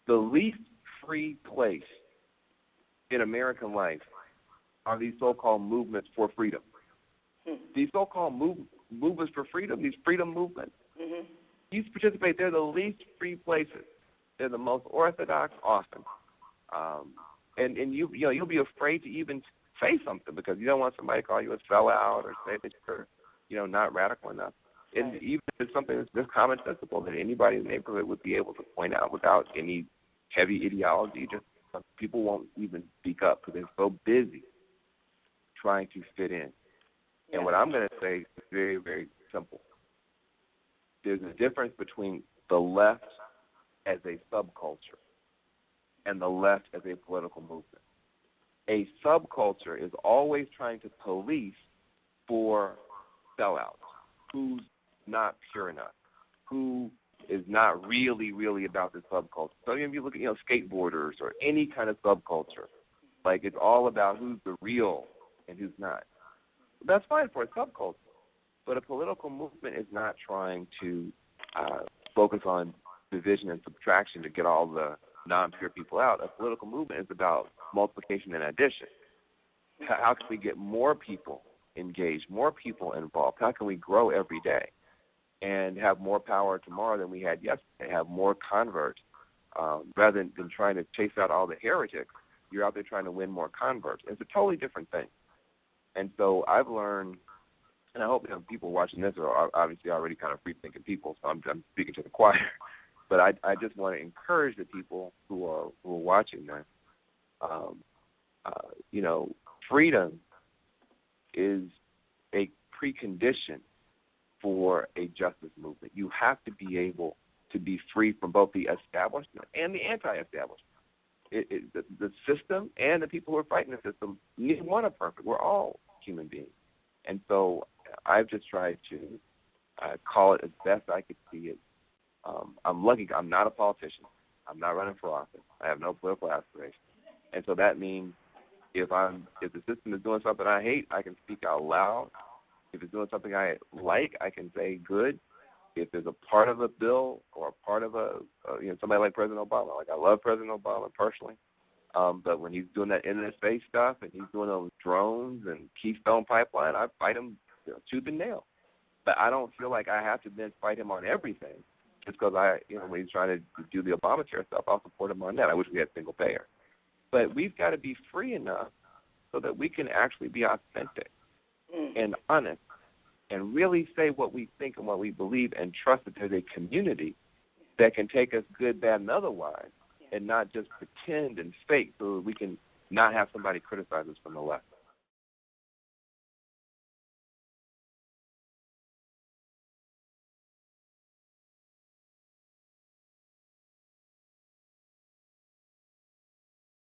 The least free place in American life are these so-called movements for freedom. These so-called movements for freedom, these freedom movements, you participate, they're the least free places. They're the most orthodox often. And you'll be afraid to even say something because you don't want somebody to call you a sellout or say that you're not radical enough. And even if it's something that's just commonsensical that anybody in the neighborhood would be able to point out without any heavy ideology, just people won't even speak up because they're so busy trying to fit in. Yeah. And what I'm going to say is very, very simple. There's a difference between the left as a subculture and the left as a political movement. A subculture is always trying to police for sellouts, who's not pure enough, who is not really, really about the subculture. So if you look at, skateboarders or any kind of subculture, like it's all about who's the real and who's not. That's fine for a subculture, but a political movement is not trying to focus on division and subtraction to get all the non-pure people out. A political movement is about multiplication and addition. How can we get more people engaged, more people involved? How can we grow every day and have more power tomorrow than we had yesterday, have more converts? Rather than trying to chase out all the heretics, you're out there trying to win more converts. It's a totally different thing. And so I've learned, and I hope people watching this are obviously already kind of free-thinking people, so I'm speaking to the choir. But I just want to encourage the people who are watching this. Freedom is a precondition for a justice movement. You have to be able to be free from both the establishment and the anti-establishment. The system and the people who are fighting the system, neither one are perfect. We're all human beings. And so I've just tried to call it as best I could see it. I'm lucky. I'm not a politician. I'm not running for office. I have no political aspirations. And so that means if the system is doing something I hate, I can speak out loud. If it's doing something I like, I can say good. If there's a part of a bill or a part of somebody like President Obama, like I love President Obama personally, but when he's doing that internet space stuff and he's doing those drones and Keystone Pipeline, I fight him tooth and nail. But I don't feel like I have to then fight him on everything just because when he's trying to do the Obamacare stuff, I'll support him on that. I wish we had single payer. But we've got to be free enough so that we can actually be authentic and honest and really say what we think and what we believe and trust that there's a community that can take us good, bad, and otherwise and not just pretend and fake so that we can not have somebody criticize us from the left.